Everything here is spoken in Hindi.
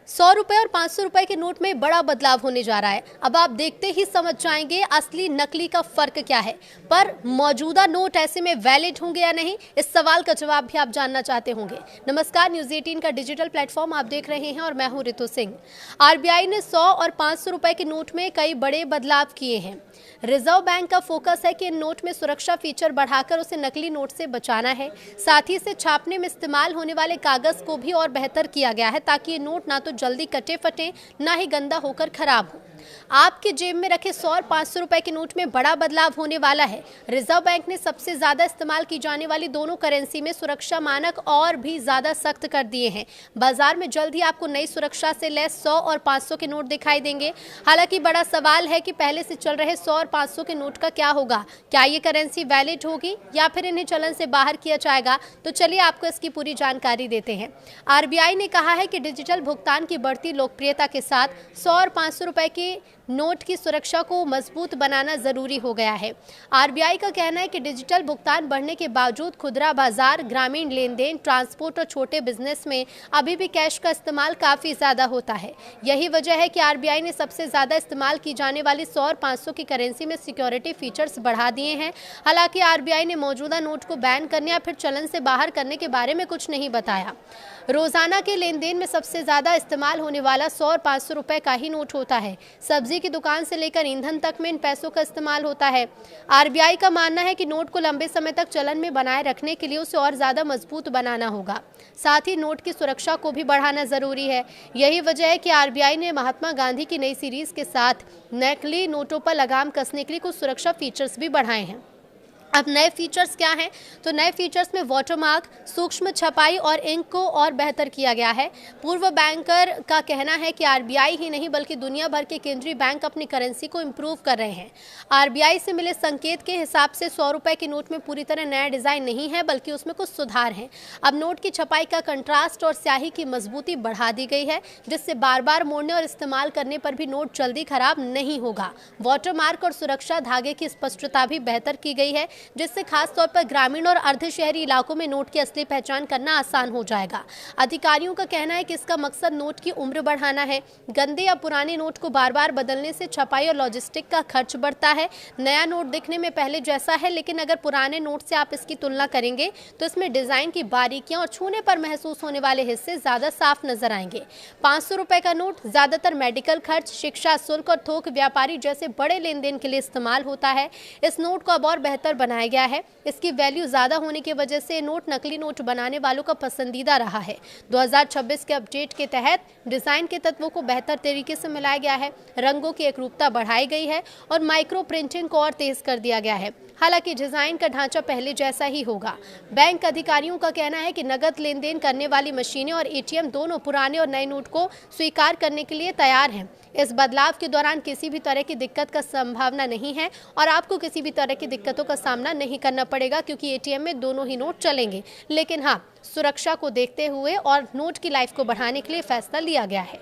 100 रुपए और 500 रुपए के नोट में बड़ा बदलाव होने जा रहा है। अब आप देखते ही समझ जाएंगे असली नकली का फर्क क्या है। पर मौजूदा नोट ऐसे में वैलिड होंगे या नहीं, इस सवाल का जवाब भी आप जानना चाहते होंगे। नमस्कार, न्यूज़ 18 का डिजिटल प्लेटफॉर्म आप देख रहे हैं और मैं हूं रितु सिंह। आरबीआई ने 100 और 500 रुपए के नोट में कई बड़े बदलाव किए हैं। रिजर्व बैंक का फोकस है कि इन नोट में सुरक्षा फीचर बढ़ाकर उसे नकली नोट से बचाना है। साथ ही इसे छापने में इस्तेमाल होने वाले कागज को भी और बेहतर किया गया है ताकि ये नोट ना तो जल्दी कटे फटे, ना ही गंदा होकर खराब हो। आपके जेब में रखे 100 और 500 रुपए के नोट में बड़ा बदलाव होने वाला है। रिजर्व बैंक ने सबसे ज्यादा इस्तेमाल की जाने वाली दोनों करेंसी में सुरक्षा मानक और भी ज्यादा सख्त कर दिए हैं। बाजार में जल्द ही आपको नई सुरक्षा से लैस 100 और 500 के नोट दिखाई देंगे। हालांकि बड़ा सवाल है कि पहले से चल रहे 100 और 500 के नोट का क्या होगा। क्या ये करेंसी वैलिड होगी या फिर इन्हें चलन से बाहर किया जाएगा? तो चलिए आपको इसकी पूरी जानकारी देते हैं। आरबीआई ने कहा है कि डिजिटल भुगतान की बढ़ती लोकप्रियता के साथ 100 और 500 रुपए के नोट की सुरक्षा को मजबूत बनाना जरूरी हो गया है। आरबीआई का कहना है कि डिजिटल भुगतान बढ़ने के बावजूद खुदरा बाजार, ग्रामीण लेन देन, ट्रांसपोर्ट और छोटे बिजनेस में अभी भी कैश का इस्तेमाल काफी ज्यादा होता है। यही वजह है कि आरबीआई ने सबसे ज्यादा इस्तेमाल की जाने वाली 100 और 500 की करेंसी में सिक्योरिटी फीचर्स बढ़ा दिए हैं। हालांकि आरबीआई ने मौजूदा नोट को बैन करने या फिर चलन से बाहर करने के बारे में कुछ नहीं बताया। रोजाना के लेन देन में सबसे ज्यादा इस्तेमाल होने वाला 100 और 500 रुपए का ही नोट होता है। सब्जी की दुकान से लेकर ईंधन तक में इन पैसों का इस्तेमाल होता है। आरबीआई का मानना है कि नोट को लंबे समय तक चलन में बनाए रखने के लिए उसे और ज्यादा मजबूत बनाना होगा। साथ ही नोट की सुरक्षा को भी बढ़ाना जरूरी है। यही वजह है कि आरबीआई ने महात्मा गांधी की नई सीरीज के साथ नकली नोटों पर लगाम कसने के लिए कुछ सुरक्षा फीचर्स भी बढ़ाए हैं। अब नए फीचर्स क्या हैं? तो नए फीचर्स में वाटरमार्क, सूक्ष्म छपाई और इंक को और बेहतर किया गया है। पूर्व बैंकर का कहना है कि आरबीआई ही नहीं बल्कि दुनिया भर के केंद्रीय बैंक अपनी करेंसी को इम्प्रूव कर रहे हैं। आरबीआई से मिले संकेत के हिसाब से 100 रुपए के नोट में पूरी तरह नया डिजाइन नहीं है, बल्कि उसमें कुछ सुधार हैं। अब नोट की छपाई का कंट्रास्ट और स्याही की मजबूती बढ़ा दी गई है, जिससे बार बार मोड़ने और इस्तेमाल करने पर भी नोट जल्दी खराब नहीं होगा। वाटरमार्क और सुरक्षा धागे की स्पष्टता भी बेहतर की गई है, जिससे खास तौर पर ग्रामीण और अर्ध शहरी इलाकों में नोट की असली पहचान करना आसान हो जाएगा। अधिकारियों का कहना है कि इसका मकसद नोट की उम्र बढ़ाना है। गंदे या पुराने नोट को बार बार बदलने से छपाई और लॉजिस्टिक का खर्च बढ़ता है। नया नोट दिखने में पहले जैसा है, लेकिन अगर पुराने नोट से आप इसकी तुलना करेंगे तो इसमें डिजाइन की बारीकियां और छूने पर महसूस होने वाले हिस्से ज्यादा साफ नजर आएंगे। 500 रुपए का नोट ज्यादातर मेडिकल खर्च, शिक्षा शुल्क और थोक व्यापारी जैसे बड़े लेन देन के लिए इस्तेमाल होता है। इस नोट को अब और बेहतर बनाया गया है। इसकी वैल्यू ज्यादा होने की वजह से नोट नकली नोट बनाने वालों का पसंदीदा रहा है। 2026 के अपडेट के तहत डिजाइन के तत्वों को बेहतर तरीके से मिलाया गया है, रंगों की एकरूपता बढ़ाई गई है और माइक्रो प्रिंटिंग को और तेज कर दिया गया है। हालांकि डिजाइन का ढांचा पहले जैसा ही होगा। बैंक अधिकारियों का कहना है कि नकद लेन देन करने वाली मशीनें और एटीएम दोनों पुराने और नए नोट को स्वीकार करने के लिए तैयार हैं। इस बदलाव के दौरान किसी भी तरह की दिक्कत का संभावना नहीं है और आपको किसी भी तरह की दिक्कतों का सामना नहीं करना पड़ेगा, क्योंकि एटीएम में दोनों ही नोट चलेंगे। लेकिन हाँ, सुरक्षा को देखते हुए और नोट की लाइफ को बढ़ाने के लिए फैसला लिया गया है।